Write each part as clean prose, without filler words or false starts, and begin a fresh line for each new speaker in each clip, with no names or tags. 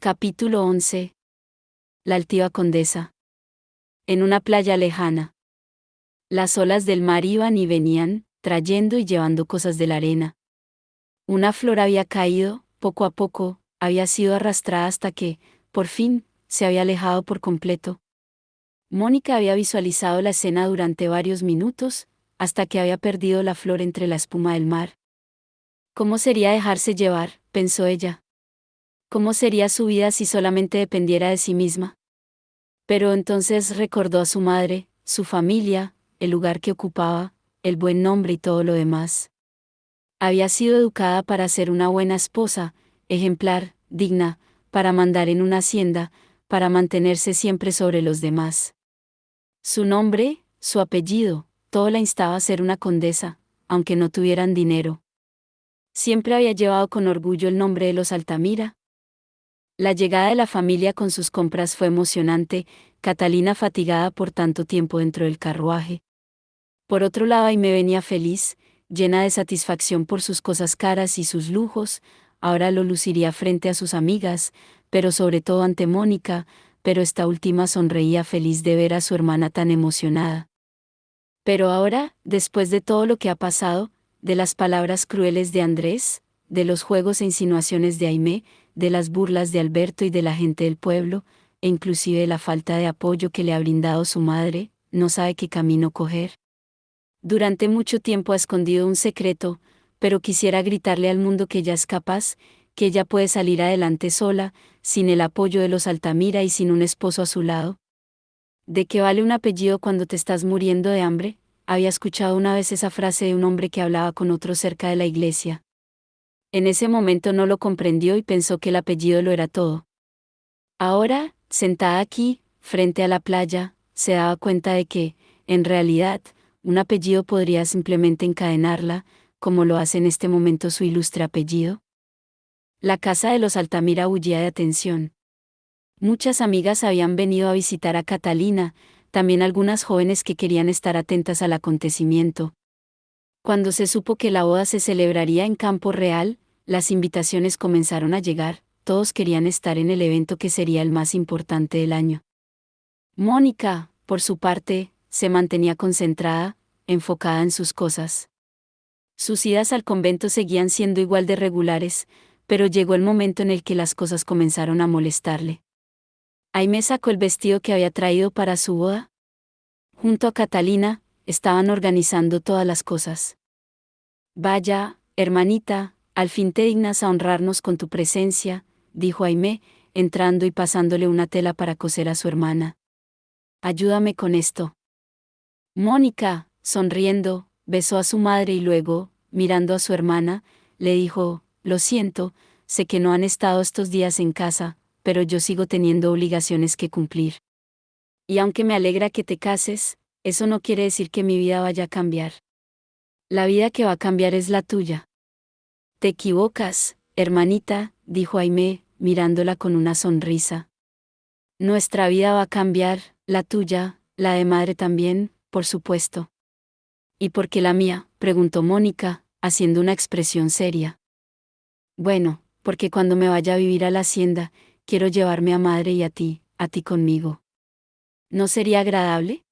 Capítulo 11. La altiva condesa. En una playa lejana. Las olas del mar iban y venían, trayendo y llevando cosas de la arena. Una flor había caído, poco a poco, había sido arrastrada hasta que, por fin, se había alejado por completo. Mónica había visualizado la escena durante varios minutos, hasta que había perdido la flor entre la espuma del mar. ¿Cómo sería dejarse llevar?, pensó ella. ¿Cómo sería su vida si solamente dependiera de sí misma? Pero entonces recordó a su madre, su familia, el lugar que ocupaba, el buen nombre y todo lo demás. Había sido educada para ser una buena esposa, ejemplar, digna, para mandar en una hacienda, para mantenerse siempre sobre los demás. Su nombre, su apellido, todo la instaba a ser una condesa, aunque no tuvieran dinero. Siempre había llevado con orgullo el nombre de los Altamira. La llegada de la familia con sus compras fue emocionante, Catalina fatigada por tanto tiempo dentro del carruaje. Por otro lado, Aimee venía feliz, llena de satisfacción por sus cosas caras y sus lujos, ahora lo luciría frente a sus amigas, pero sobre todo ante Mónica, pero esta última sonreía feliz de ver a su hermana tan emocionada. Pero ahora, después de todo lo que ha pasado, de las palabras crueles de Andrés, de los juegos e insinuaciones de Aimee, de las burlas de Alberto y de la gente del pueblo, e inclusive de la falta de apoyo que le ha brindado su madre, no sabe qué camino coger. Durante mucho tiempo ha escondido un secreto, pero quisiera gritarle al mundo que ella es capaz, que ella puede salir adelante sola, sin el apoyo de los Altamira y sin un esposo a su lado. ¿De qué vale un apellido cuando te estás muriendo de hambre? Había escuchado una vez esa frase de un hombre que hablaba con otro cerca de la iglesia. En ese momento no lo comprendió y pensó que el apellido lo era todo. Ahora, sentada aquí, frente a la playa, se daba cuenta de que, en realidad, un apellido podría simplemente encadenarla, como lo hace en este momento su ilustre apellido. La casa de los Altamira bullía de atención. Muchas amigas habían venido a visitar a Catalina, también algunas jóvenes que querían estar atentas al acontecimiento. Cuando se supo que la boda se celebraría en Campo Real, las invitaciones comenzaron a llegar, todos querían estar en el evento que sería el más importante del año. Mónica, por su parte, se mantenía concentrada, enfocada en sus cosas. Sus idas al convento seguían siendo igual de regulares, pero llegó el momento en el que las cosas comenzaron a molestarle. Aimee sacó el vestido que había traído para su boda. Junto a Catalina, estaban organizando todas las cosas. Vaya, hermanita, al fin te dignas a honrarnos con tu presencia, dijo Aimee, entrando y pasándole una tela para coser a su hermana. Ayúdame con esto. Mónica, sonriendo, besó a su madre y luego, mirando a su hermana, le dijo, lo siento, sé que no han estado estos días en casa, pero yo sigo teniendo obligaciones que cumplir. Y aunque me alegra que te cases, eso no quiere decir que mi vida vaya a cambiar. La vida que va a cambiar es la tuya. Te equivocas, hermanita, dijo Aimee, mirándola con una sonrisa. Nuestra vida va a cambiar, la tuya, la de madre también, por supuesto. ¿Y por qué la mía?, preguntó Mónica, haciendo una expresión seria. Bueno, porque cuando me vaya a vivir a la hacienda, quiero llevarme a madre y a ti conmigo. ¿No sería agradable?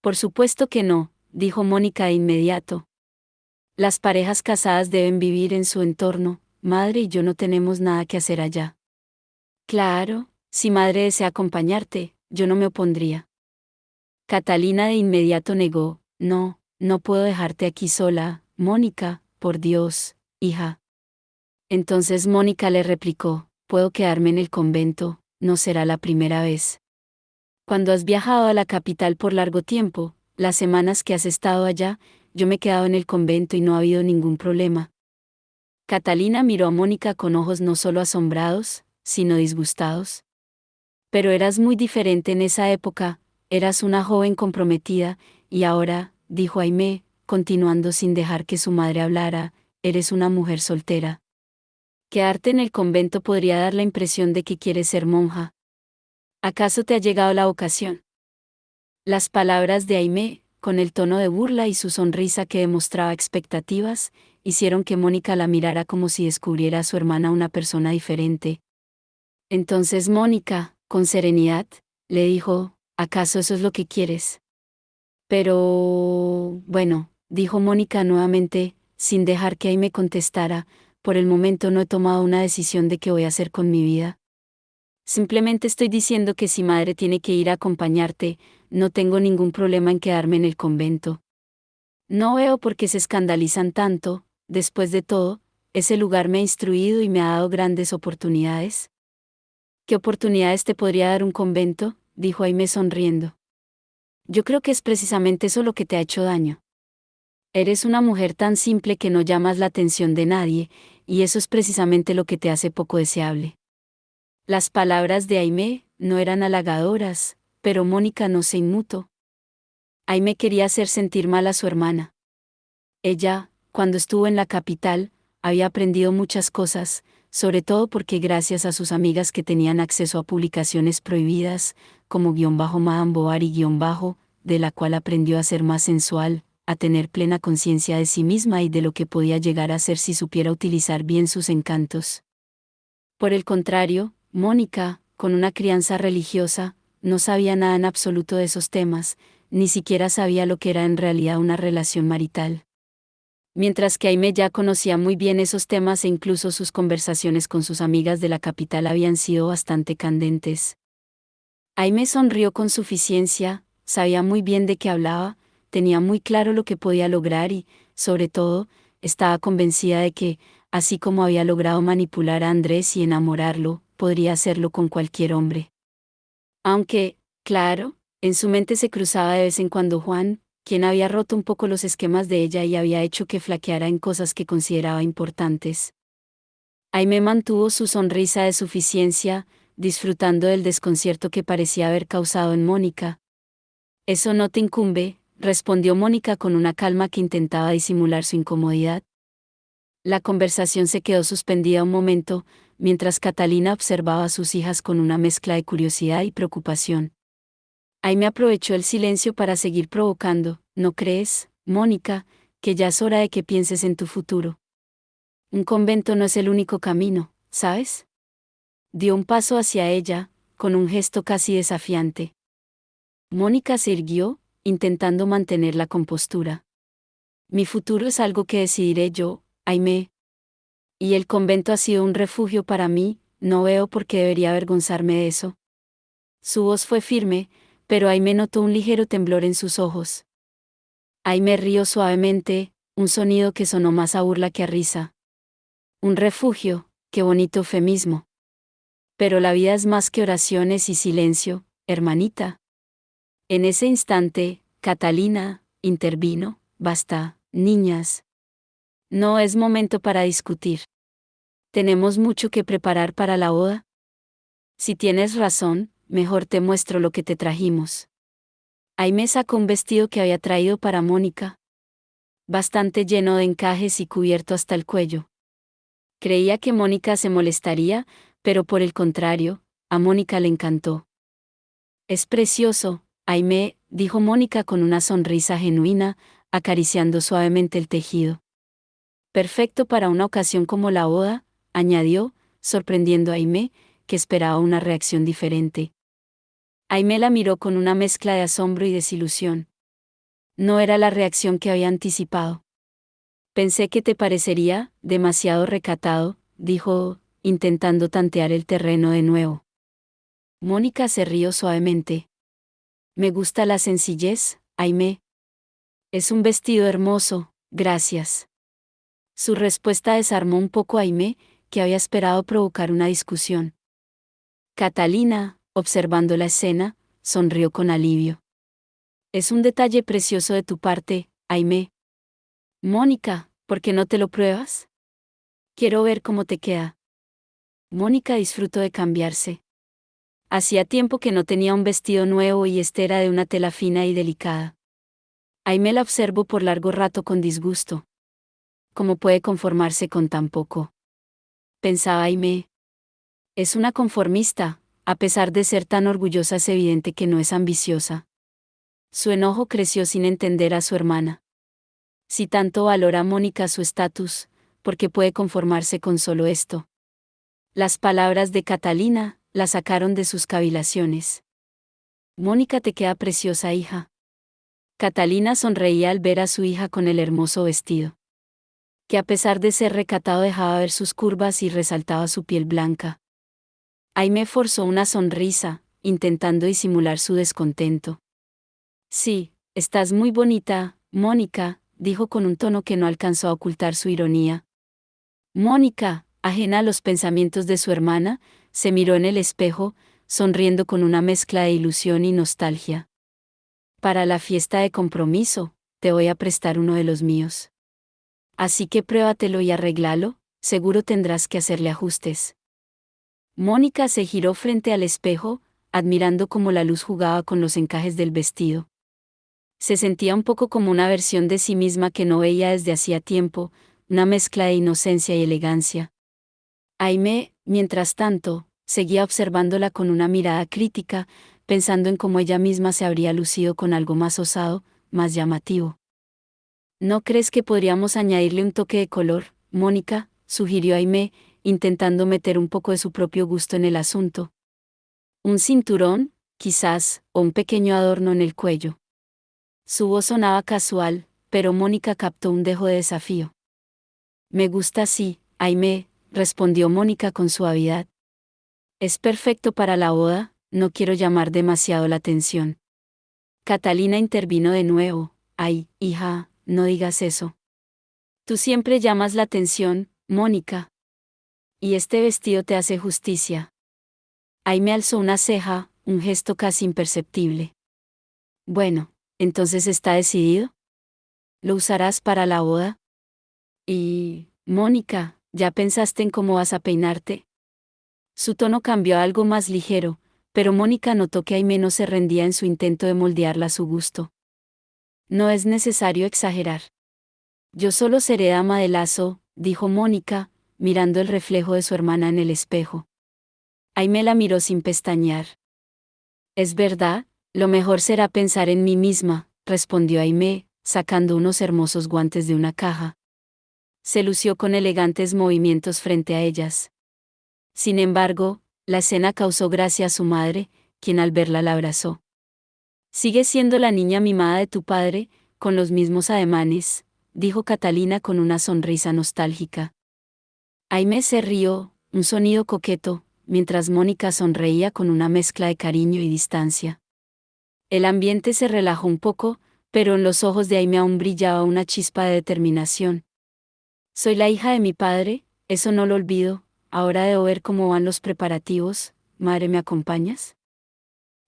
Por supuesto que no, dijo Mónica de inmediato. Las parejas casadas deben vivir en su entorno, madre y yo no tenemos nada que hacer allá. Claro, si madre desea acompañarte, yo no me opondría. Catalina de inmediato negó, no puedo dejarte aquí sola, Mónica, por Dios, hija. Entonces Mónica le replicó, puedo quedarme en el convento, no será la primera vez. Cuando has viajado a la capital por largo tiempo, las semanas que has estado allá, yo me he quedado en el convento y no ha habido ningún problema. Catalina miró a Mónica con ojos no solo asombrados, sino disgustados. Pero eras muy diferente en esa época, eras una joven comprometida, y ahora, dijo Aimee, continuando sin dejar que su madre hablara, eres una mujer soltera. Quedarte en el convento podría dar la impresión de que quieres ser monja. ¿Acaso te ha llegado la vocación? Las palabras de Aimee, con el tono de burla y su sonrisa que demostraba expectativas, hicieron que Mónica la mirara como si descubriera a su hermana una persona diferente. Entonces Mónica, con serenidad, le dijo, ¿acaso eso es lo que quieres? Pero, bueno, dijo Mónica nuevamente, sin dejar que Aime contestara, por el momento no he tomado una decisión de qué voy a hacer con mi vida. Simplemente estoy diciendo que si madre tiene que ir a acompañarte, no tengo ningún problema en quedarme en el convento. No veo por qué se escandalizan tanto, después de todo, ese lugar me ha instruido y me ha dado grandes oportunidades. ¿Qué oportunidades te podría dar un convento?, dijo Aime sonriendo. Yo creo que es precisamente eso lo que te ha hecho daño. Eres una mujer tan simple que no llamas la atención de nadie, y eso es precisamente lo que te hace poco deseable. Las palabras de Aimé no eran halagadoras, pero Mónica no se inmutó. Aimé quería hacer sentir mal a su hermana. Ella, cuando estuvo en la capital, había aprendido muchas cosas, sobre todo porque gracias a sus amigas que tenían acceso a publicaciones prohibidas, como Madame Bovary de la cual aprendió a ser más sensual, a tener plena conciencia de sí misma y de lo que podía llegar a ser si supiera utilizar bien sus encantos. Por el contrario, Mónica, con una crianza religiosa, no sabía nada en absoluto de esos temas, ni siquiera sabía lo que era en realidad una relación marital. Mientras que Aimé ya conocía muy bien esos temas e incluso sus conversaciones con sus amigas de la capital habían sido bastante candentes. Aimé sonrió con suficiencia, sabía muy bien de qué hablaba, tenía muy claro lo que podía lograr y, sobre todo, estaba convencida de que, así como había logrado manipular a Andrés y enamorarlo, podría hacerlo con cualquier hombre. Aunque, claro, en su mente se cruzaba de vez en cuando Juan, quien había roto un poco los esquemas de ella y había hecho que flaqueara en cosas que consideraba importantes. Aimé mantuvo su sonrisa de suficiencia, disfrutando del desconcierto que parecía haber causado en Mónica. Eso no te incumbe, respondió Mónica con una calma que intentaba disimular su incomodidad. La conversación se quedó suspendida un momento, mientras Catalina observaba a sus hijas con una mezcla de curiosidad y preocupación. Aimé aprovechó el silencio para seguir provocando, ¿no crees, Mónica, que ya es hora de que pienses en tu futuro? Un convento no es el único camino, ¿sabes? Dio un paso hacia ella, con un gesto casi desafiante. Mónica se irguió, intentando mantener la compostura. Mi futuro es algo que decidiré yo, Aimé. Y el convento ha sido un refugio para mí, no veo por qué debería avergonzarme de eso. Su voz fue firme, pero Aimé notó un ligero temblor en sus ojos. Aimé rió suavemente, un sonido que sonó más a burla que a risa. Un refugio, qué bonito eufemismo. Pero la vida es más que oraciones y silencio, hermanita. En ese instante, Catalina intervino, basta, niñas. No es momento para discutir. Tenemos mucho que preparar para la boda. Si tienes razón, mejor te muestro lo que te trajimos. Aimé sacó un vestido que había traído para Mónica. Bastante lleno de encajes y cubierto hasta el cuello. Creía que Mónica se molestaría, pero por el contrario, a Mónica le encantó. Es precioso, Aimé, dijo Mónica con una sonrisa genuina, acariciando suavemente el tejido. Perfecto para una ocasión como la boda, añadió, sorprendiendo a Aimé, que esperaba una reacción diferente. Aimé la miró con una mezcla de asombro y desilusión. No era la reacción que había anticipado. Pensé que te parecería demasiado recatado, dijo, intentando tantear el terreno de nuevo. Mónica se rió suavemente. Me gusta la sencillez, Aimé. Es un vestido hermoso, gracias. Su respuesta desarmó un poco a Aimé, que había esperado provocar una discusión. Catalina, observando la escena, sonrió con alivio. Es un detalle precioso de tu parte, Aimé. Mónica, ¿por qué no te lo pruebas? Quiero ver cómo te queda. Mónica disfrutó de cambiarse. Hacía tiempo que no tenía un vestido nuevo y este era de una tela fina y delicada. Aimé la observó por largo rato con disgusto. ¿Cómo puede conformarse con tan poco? Pensaba Aimé. Es una conformista, a pesar de ser tan orgullosa es evidente que no es ambiciosa. Su enojo creció sin entender a su hermana. Si tanto valora Mónica su estatus, ¿por qué puede conformarse con solo esto? Las palabras de Catalina, la sacaron de sus cavilaciones. Mónica, te queda preciosa, hija. Catalina sonreía al ver a su hija con el hermoso vestido, que a pesar de ser recatado dejaba ver sus curvas y resaltaba su piel blanca. Aimee forzó una sonrisa, intentando disimular su descontento. Sí, estás muy bonita, Mónica, dijo con un tono que no alcanzó a ocultar su ironía. Mónica, ajena a los pensamientos de su hermana, se miró en el espejo, sonriendo con una mezcla de ilusión y nostalgia. Para la fiesta de compromiso, te voy a prestar uno de los míos. Así que pruébatelo y arréglalo, seguro tendrás que hacerle ajustes. Mónica se giró frente al espejo, admirando cómo la luz jugaba con los encajes del vestido. Se sentía un poco como una versión de sí misma que no veía desde hacía tiempo, una mezcla de inocencia y elegancia. Aimee, mientras tanto, seguía observándola con una mirada crítica, pensando en cómo ella misma se habría lucido con algo más osado, más llamativo. ¿No crees que podríamos añadirle un toque de color, Mónica?, sugirió Aimee, intentando meter un poco de su propio gusto en el asunto. Un cinturón, quizás, o un pequeño adorno en el cuello. Su voz sonaba casual, pero Mónica captó un dejo de desafío. Me gusta así, Aimee, respondió Mónica con suavidad. Es perfecto para la boda, no quiero llamar demasiado la atención. Catalina intervino de nuevo. Ay, hija, no digas eso. Tú siempre llamas la atención, Mónica. Y este vestido te hace justicia. Aimee alzó una ceja, un gesto casi imperceptible. Bueno, entonces ¿está decidido? ¿Lo usarás para la boda? Y, Mónica, ¿ya pensaste en cómo vas a peinarte? Su tono cambió a algo más ligero, pero Mónica notó que Aimee no se rendía en su intento de moldearla a su gusto. No es necesario exagerar. Yo solo seré dama de lazo, dijo Mónica, mirando el reflejo de su hermana en el espejo. Aimee la miró sin pestañear. Es verdad, lo mejor será pensar en mí misma, respondió Aimee, sacando unos hermosos guantes de una caja. Se lució con elegantes movimientos frente a ellas. Sin embargo, la escena causó gracia a su madre, quien al verla la abrazó. Sigue siendo la niña mimada de tu padre, con los mismos ademanes, dijo Catalina con una sonrisa nostálgica. Aimee se rió, un sonido coqueto, mientras Mónica sonreía con una mezcla de cariño y distancia. El ambiente se relajó un poco, pero en los ojos de Aimee aún brillaba una chispa de determinación. Soy la hija de mi padre, eso no lo olvido, ahora debo ver cómo van los preparativos, madre, ¿me acompañas?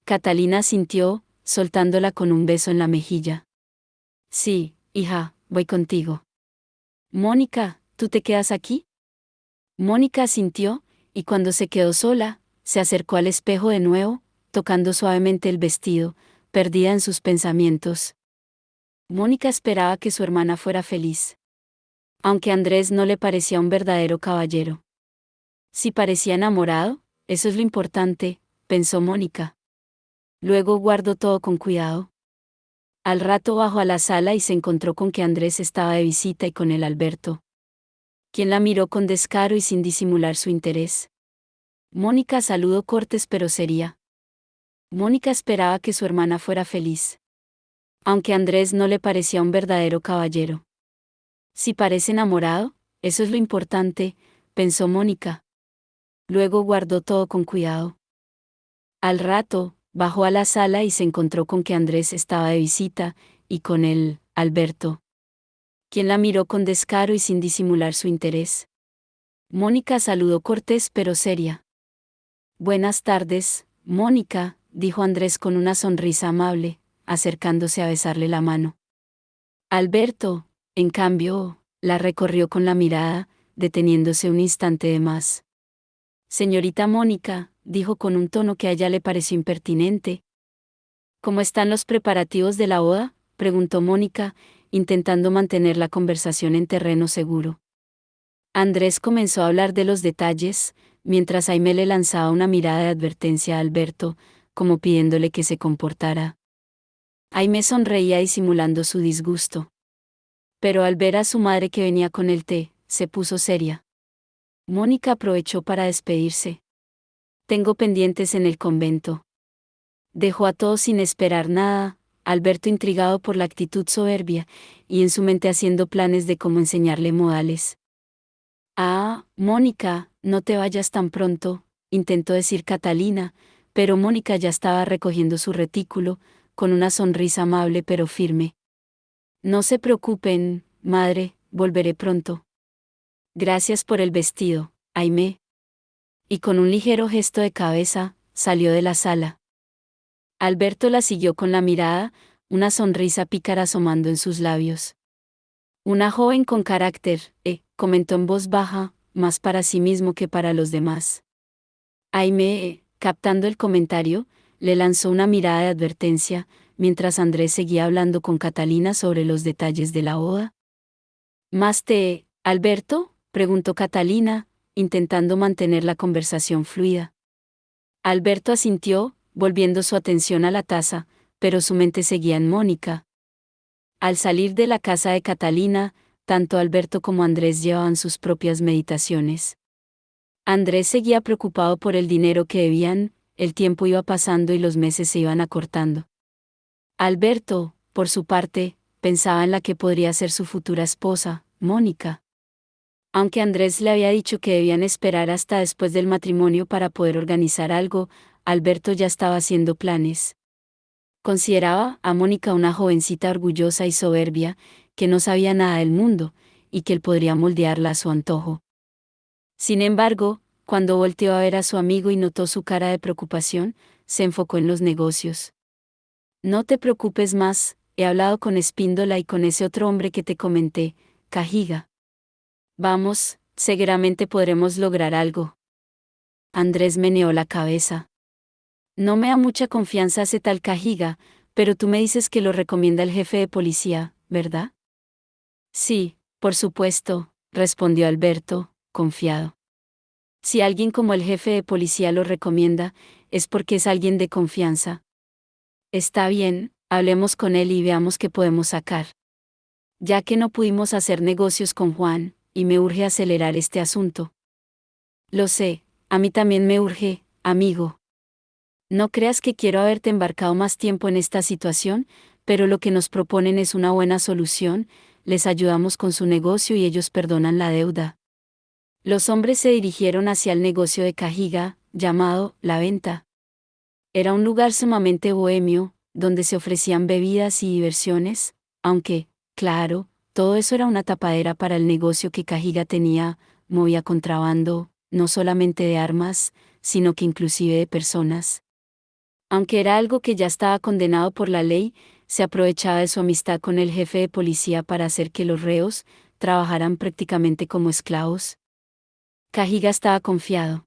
Catalina asintió, soltándola con un beso en la mejilla. Sí, hija, voy contigo. Mónica, ¿tú te quedas aquí? Mónica asintió, y cuando se quedó sola, se acercó al espejo de nuevo, tocando suavemente el vestido, perdida en sus pensamientos. Mónica esperaba que su hermana fuera feliz. Aunque Andrés no le parecía un verdadero caballero. Si parecía enamorado, eso es lo importante, pensó Mónica. Luego guardó todo con cuidado. Al rato bajó a la sala y se encontró con que Andrés estaba de visita y con él Alberto, quien la miró con descaro y sin disimular su interés. Mónica saludó cortés pero seria. Mónica esperaba que su hermana fuera feliz. Aunque Andrés no le parecía un verdadero caballero. Si parece enamorado, eso es lo importante, pensó Mónica. Luego guardó todo con cuidado. Al rato, bajó a la sala y se encontró con que Andrés estaba de visita, y con él, Alberto, quien la miró con descaro y sin disimular su interés. Mónica saludó cortés pero seria. Buenas tardes, Mónica, dijo Andrés con una sonrisa amable, acercándose a besarle la mano. Alberto, en cambio, la recorrió con la mirada, deteniéndose un instante de más. Señorita Mónica, dijo con un tono que a ella le pareció impertinente. ¿Cómo están los preparativos de la boda?, preguntó Mónica, intentando mantener la conversación en terreno seguro. Andrés comenzó a hablar de los detalles, mientras Aimee le lanzaba una mirada de advertencia a Alberto, como pidiéndole que se comportara. Aimee sonreía disimulando su disgusto. Pero al ver a su madre que venía con el té, se puso seria. Mónica aprovechó para despedirse. Tengo pendientes en el convento. Dejó a todos sin esperar nada, Alberto intrigado por la actitud soberbia, y en su mente haciendo planes de cómo enseñarle modales. Ah, Mónica, no te vayas tan pronto, intentó decir Catalina, pero Mónica ya estaba recogiendo su retículo, con una sonrisa amable pero firme. No se preocupen, madre, volveré pronto. Gracias por el vestido, Aimé. Y con un ligero gesto de cabeza, salió de la sala. Alberto la siguió con la mirada, una sonrisa pícara asomando en sus labios. Una joven con carácter, comentó en voz baja, más para sí mismo que para los demás. Aimé, captando el comentario, le lanzó una mirada de advertencia, mientras Andrés seguía hablando con Catalina sobre los detalles de la boda. ¿Más te, Alberto? Preguntó Catalina, intentando mantener la conversación fluida. Alberto asintió, volviendo su atención a la taza, pero su mente seguía en Mónica. Al salir de la casa de Catalina, tanto Alberto como Andrés llevaban sus propias meditaciones. Andrés seguía preocupado por el dinero que debían, el tiempo iba pasando y los meses se iban acortando. Alberto, por su parte, pensaba en la que podría ser su futura esposa, Mónica. Aunque Andrés le había dicho que debían esperar hasta después del matrimonio para poder organizar algo, Alberto ya estaba haciendo planes. Consideraba a Mónica una jovencita orgullosa y soberbia, que no sabía nada del mundo, y que él podría moldearla a su antojo. Sin embargo, cuando volteó a ver a su amigo y notó su cara de preocupación, se enfocó en los negocios. No te preocupes más, he hablado con Espíndola y con ese otro hombre que te comenté, Cajiga. Vamos, seguramente podremos lograr algo. Andrés meneó la cabeza. No me da mucha confianza ese tal Cajiga, pero tú me dices que lo recomienda el jefe de policía, ¿verdad? Sí, por supuesto, respondió Alberto, confiado. Si alguien como el jefe de policía lo recomienda, es porque es alguien de confianza. Está bien, hablemos con él y veamos qué podemos sacar. Ya que no pudimos hacer negocios con Juan, y me urge acelerar este asunto. Lo sé, a mí también me urge, amigo. No creas que quiero haberte embarcado más tiempo en esta situación, pero lo que nos proponen es una buena solución, les ayudamos con su negocio y ellos perdonan la deuda. Los hombres se dirigieron hacia el negocio de Cajiga, llamado La Venta. Era un lugar sumamente bohemio, donde se ofrecían bebidas y diversiones, aunque, claro, todo eso era una tapadera para el negocio que Cajiga tenía, movía contrabando, no solamente de armas, sino que inclusive de personas. Aunque era algo que ya estaba condenado por la ley, se aprovechaba de su amistad con el jefe de policía para hacer que los reos trabajaran prácticamente como esclavos. Cajiga estaba confiado.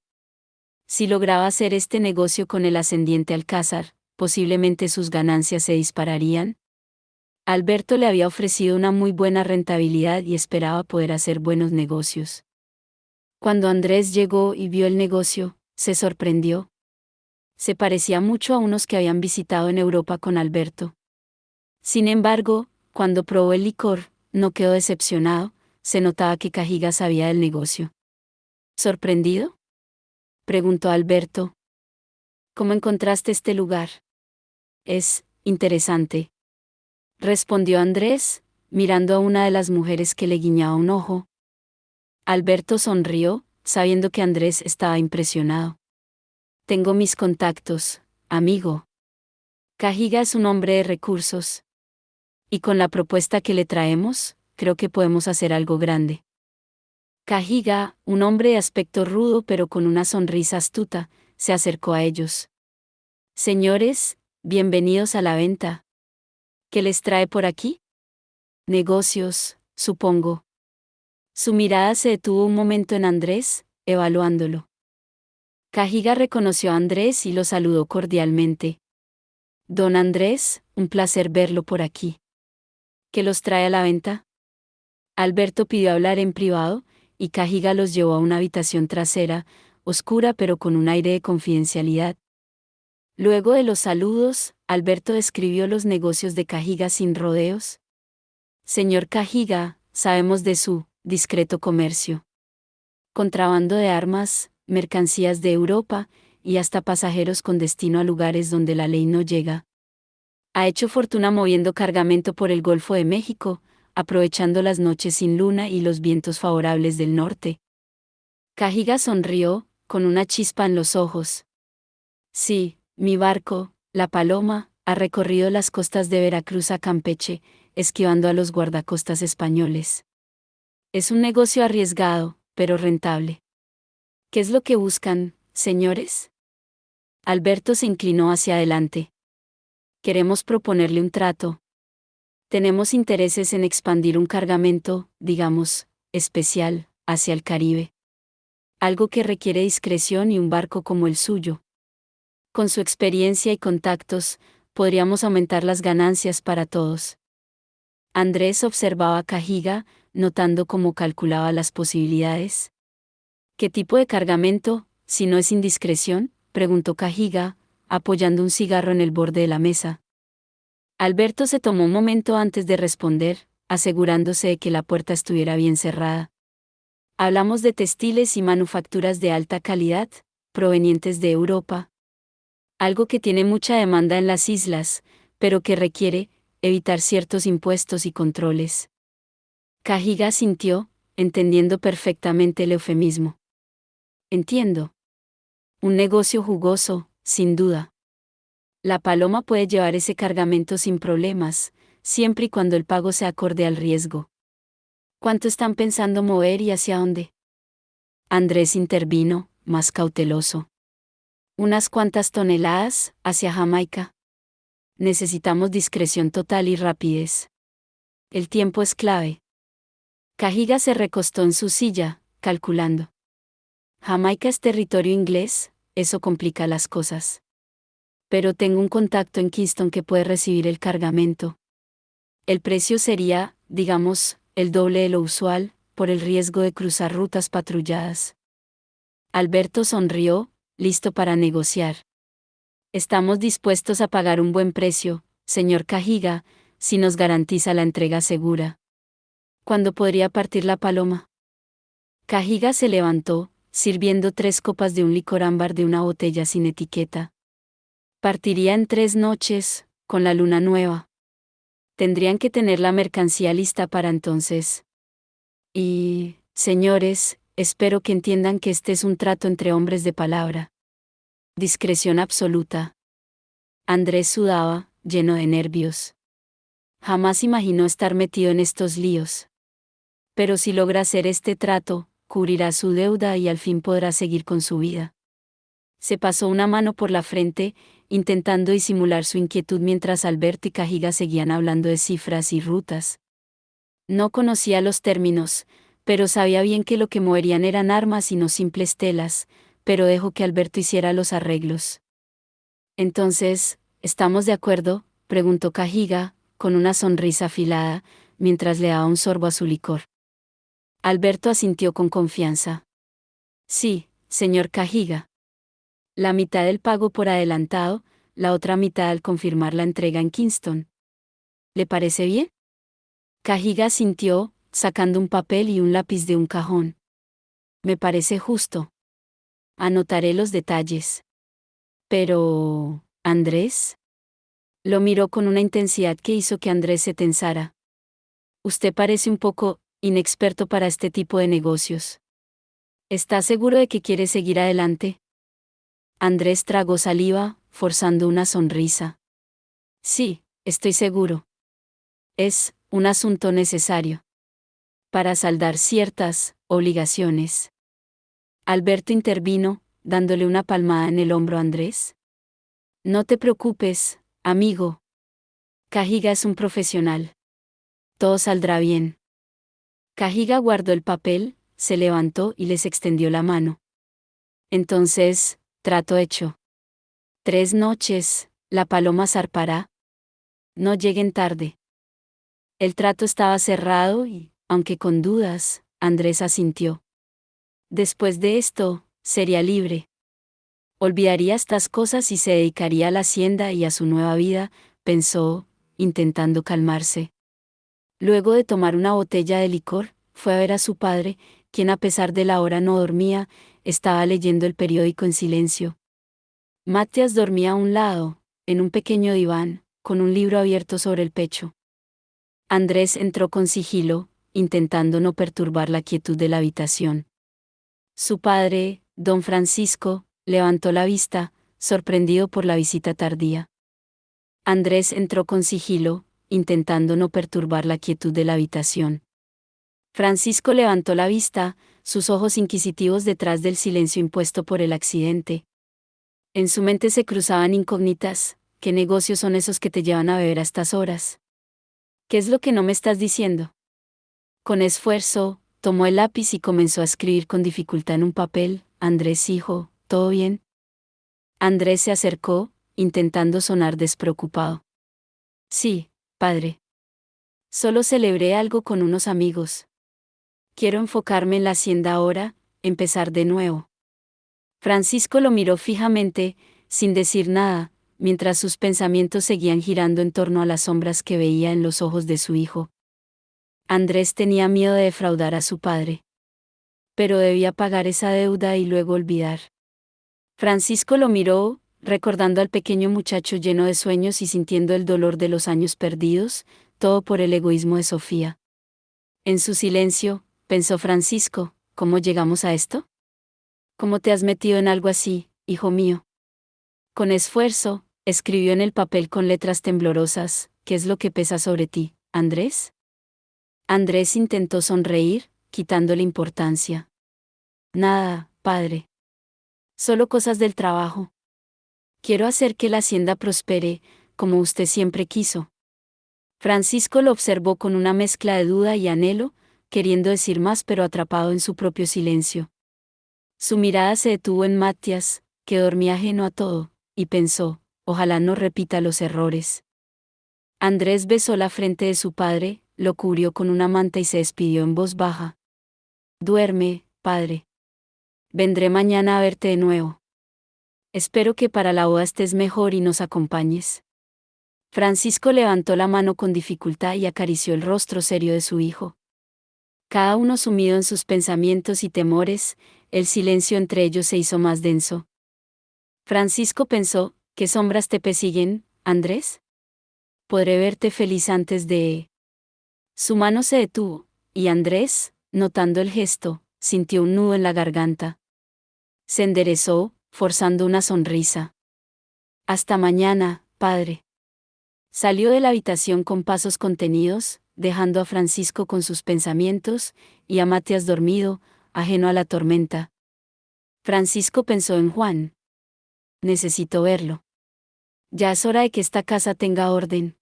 Si lograba hacer este negocio con el ascendiente Alcázar, posiblemente sus ganancias se dispararían. Alberto le había ofrecido una muy buena rentabilidad y esperaba poder hacer buenos negocios. Cuando Andrés llegó y vio el negocio, se sorprendió. Se parecía mucho a unos que habían visitado en Europa con Alberto. Sin embargo, cuando probó el licor, no quedó decepcionado, se notaba que Cajiga sabía del negocio. ¿Sorprendido?, preguntó Alberto. ¿Cómo encontraste este lugar? Es interesante, respondió Andrés, mirando a una de las mujeres que le guiñaba un ojo. Alberto sonrió, sabiendo que Andrés estaba impresionado. Tengo mis contactos, amigo. Cajiga es un hombre de recursos. Y con la propuesta que le traemos, creo que podemos hacer algo grande. Cajiga, un hombre de aspecto rudo pero con una sonrisa astuta, se acercó a ellos. Señores, bienvenidos a La Venta. ¿Qué les trae por aquí? Negocios, supongo. Su mirada se detuvo un momento en Andrés, evaluándolo. Cajiga reconoció a Andrés y lo saludó cordialmente. Don Andrés, un placer verlo por aquí. ¿Qué los trae a la venta? Alberto pidió hablar en privado, y Cajiga los llevó a una habitación trasera, oscura pero con un aire de confidencialidad. Luego de los saludos, Alberto describió los negocios de Cajiga sin rodeos. Señor Cajiga, sabemos de su discreto comercio. Contrabando de armas, mercancías de Europa, y hasta pasajeros con destino a lugares donde la ley no llega. Ha hecho fortuna moviendo cargamento por el Golfo de México, aprovechando las noches sin luna y los vientos favorables del norte. Cajiga sonrió, con una chispa en los ojos. Sí, mi barco, la Paloma, ha recorrido las costas de Veracruz a Campeche, esquivando a los guardacostas españoles. Es un negocio arriesgado, pero rentable. ¿Qué es lo que buscan, señores? Alberto se inclinó hacia adelante. Queremos proponerle un trato. Tenemos intereses en expandir un cargamento, digamos, especial, hacia el Caribe. Algo que requiere discreción y un barco como el suyo. Con su experiencia y contactos, podríamos aumentar las ganancias para todos. Andrés observaba a Cajiga, notando cómo calculaba las posibilidades. ¿Qué tipo de cargamento, si no es indiscreción?, preguntó Cajiga, apoyando un cigarro en el borde de la mesa. Alberto se tomó un momento antes de responder, asegurándose de que la puerta estuviera bien cerrada. Hablamos de textiles y manufacturas de alta calidad, provenientes de Europa. Algo que tiene mucha demanda en las islas, pero que requiere evitar ciertos impuestos y controles. Cajiga asintió, entendiendo perfectamente el eufemismo. Entiendo. Un negocio jugoso, sin duda. La Paloma puede llevar ese cargamento sin problemas, siempre y cuando el pago se acorde al riesgo. ¿Cuánto están pensando mover y hacia dónde? Andrés intervino, más cauteloso. Unas cuantas toneladas, hacia Jamaica. Necesitamos discreción total y rapidez. El tiempo es clave. Cajiga se recostó en su silla, calculando. Jamaica es territorio inglés, eso complica las cosas. Pero tengo un contacto en Kingston que puede recibir el cargamento. El precio sería, digamos, el doble de lo usual, por el riesgo de cruzar rutas patrulladas. Alberto sonrió, listo para negociar. Estamos dispuestos a pagar un buen precio, señor Cajiga, si nos garantiza la entrega segura. ¿Cuándo podría partir la Paloma? Cajiga se levantó, sirviendo 3 copas de un licor ámbar de una botella sin etiqueta. Partiría en 3 noches, con la luna nueva. Tendrían que tener la mercancía lista para entonces. Y, señores, espero que entiendan que este es un trato entre hombres de palabra. Discreción absoluta. Andrés sudaba, lleno de nervios. Jamás imaginó estar metido en estos líos. Pero si logra hacer este trato, cubrirá su deuda y al fin podrá seguir con su vida. Se pasó una mano por la frente, intentando disimular su inquietud mientras Alberto y Cajiga seguían hablando de cifras y rutas. No conocía los términos, pero sabía bien que lo que moverían eran armas y no simples telas, pero dejó que Alberto hiciera los arreglos. Entonces, ¿estamos de acuerdo?, preguntó Cajiga, con una sonrisa afilada, mientras le daba un sorbo a su licor. Alberto asintió con confianza. Sí, señor Cajiga. La mitad del pago por adelantado, la otra mitad al confirmar la entrega en Kingston. ¿Le parece bien? Cajiga asintió, sacando un papel y un lápiz de un cajón. Me parece justo. Anotaré los detalles. Pero, ¿Andrés? Lo miró con una intensidad que hizo que Andrés se tensara. Usted parece un poco inexperto para este tipo de negocios. ¿Está seguro de que quiere seguir adelante? Andrés tragó saliva, forzando una sonrisa. Sí, estoy seguro. Es un asunto necesario. Para saldar ciertas obligaciones. Alberto intervino, dándole una palmada en el hombro a Andrés. No te preocupes, amigo. Cajiga es un profesional. Todo saldrá bien. Cajiga guardó el papel, se levantó y les extendió la mano. Entonces, trato hecho. 3 noches, la Paloma zarpará. No lleguen tarde. El trato estaba cerrado y, aunque con dudas, Andrés asintió. Después de esto, sería libre. Olvidaría estas cosas y se dedicaría a la hacienda y a su nueva vida, pensó, intentando calmarse. Luego de tomar una botella de licor, fue a ver a su padre, quien a pesar de la hora no dormía, estaba leyendo el periódico en silencio. Matías dormía a un lado, en un pequeño diván, con un libro abierto sobre el pecho. Andrés entró con sigilo, intentando no perturbar la quietud de la habitación. Su padre, don Francisco, levantó la vista, sorprendido por la visita tardía. Andrés entró con sigilo, intentando no perturbar la quietud de la habitación. Francisco levantó la vista, sus ojos inquisitivos detrás del silencio impuesto por el accidente. En su mente se cruzaban incógnitas. ¿Qué negocios son esos que te llevan a beber a estas horas? ¿Qué es lo que no me estás diciendo? Con esfuerzo, tomó el lápiz y comenzó a escribir con dificultad en un papel. Andrés, hijo, ¿todo bien? Andrés se acercó, intentando sonar despreocupado. Sí, padre. Solo celebré algo con unos amigos. Quiero enfocarme en la hacienda ahora, empezar de nuevo. Francisco lo miró fijamente, sin decir nada, mientras sus pensamientos seguían girando en torno a las sombras que veía en los ojos de su hijo. Andrés tenía miedo de defraudar a su padre. Pero debía pagar esa deuda y luego olvidar. Francisco lo miró, recordando al pequeño muchacho lleno de sueños y sintiendo el dolor de los años perdidos, todo por el egoísmo de Sofía. En su silencio, pensó Francisco, ¿cómo llegamos a esto? ¿Cómo te has metido en algo así, hijo mío? Con esfuerzo, escribió en el papel con letras temblorosas, ¿qué es lo que pesa sobre ti, Andrés? Andrés intentó sonreír, quitándole importancia. Nada, padre. Solo cosas del trabajo. Quiero hacer que la hacienda prospere, como usted siempre quiso. Francisco lo observó con una mezcla de duda y anhelo, queriendo decir más pero atrapado en su propio silencio. Su mirada se detuvo en Matías, que dormía ajeno a todo, y pensó, ojalá no repita los errores. Andrés besó la frente de su padre, lo cubrió con una manta y se despidió en voz baja. Duerme, padre. Vendré mañana a verte de nuevo. Espero que para la boda estés mejor y nos acompañes. Francisco levantó la mano con dificultad y acarició el rostro serio de su hijo. Cada uno sumido en sus pensamientos y temores, el silencio entre ellos se hizo más denso. Francisco pensó, ¿qué sombras te persiguen, Andrés? Podré verte feliz antes de... Su mano se detuvo, y Andrés, notando el gesto, sintió un nudo en la garganta. Se enderezó, forzando una sonrisa. Hasta mañana, padre. Salió de la habitación con pasos contenidos, dejando a Francisco con sus pensamientos, y a Matías dormido, ajeno a la tormenta. Francisco pensó en Juan. Necesito verlo. Ya es hora de que esta casa tenga orden.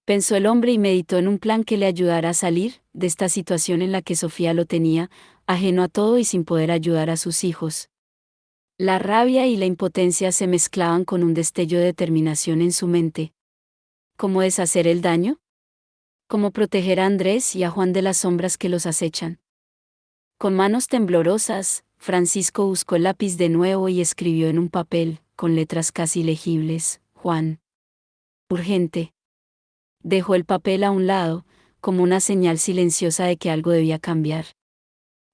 Pensó el hombre y meditó en un plan que le ayudara a salir de esta situación en la que Sofía lo tenía, ajeno a todo y sin poder ayudar a sus hijos. La rabia y la impotencia se mezclaban con un destello de determinación en su mente. ¿Cómo deshacer el daño? ¿Cómo proteger a Andrés y a Juan de las sombras que los acechan? Con manos temblorosas, Francisco buscó el lápiz de nuevo y escribió en un papel, con letras casi legibles, Juan. Urgente. Dejó el papel a un lado, como una señal silenciosa de que algo debía cambiar.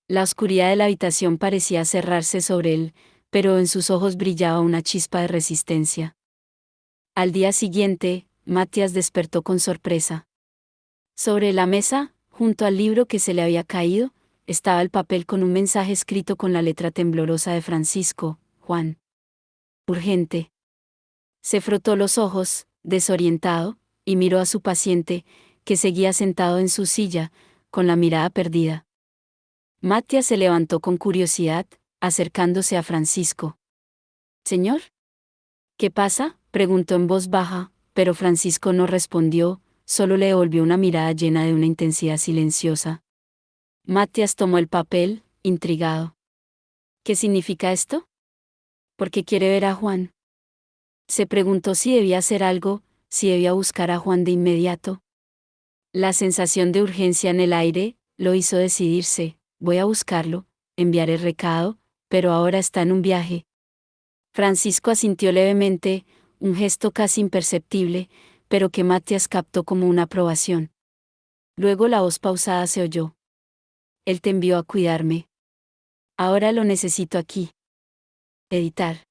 La oscuridad de la habitación parecía cerrarse sobre él, pero en sus ojos brillaba una chispa de resistencia. Al día siguiente, Matías despertó con sorpresa. Sobre la mesa, junto al libro que se le había caído, estaba el papel con un mensaje escrito con la letra temblorosa de Francisco, Juan. Urgente. Se frotó los ojos, desorientado, y miró a su paciente, que seguía sentado en su silla, con la mirada perdida. Matías se levantó con curiosidad, acercándose a Francisco. «Señor». «¿Qué pasa?», preguntó en voz baja, pero Francisco no respondió, solo le devolvió una mirada llena de una intensidad silenciosa. Matías tomó el papel, intrigado. «¿Qué significa esto?». «¿Por qué quiere ver a Juan?». Se preguntó si debía hacer algo, si debía buscar a Juan de inmediato. La sensación de urgencia en el aire lo hizo decidirse. Voy a buscarlo, enviaré recado, pero ahora está en un viaje. Francisco asintió levemente, un gesto casi imperceptible, pero que Matías captó como una aprobación. Luego la voz pausada se oyó. Él te envió a cuidarme. Ahora lo necesito aquí. Editar.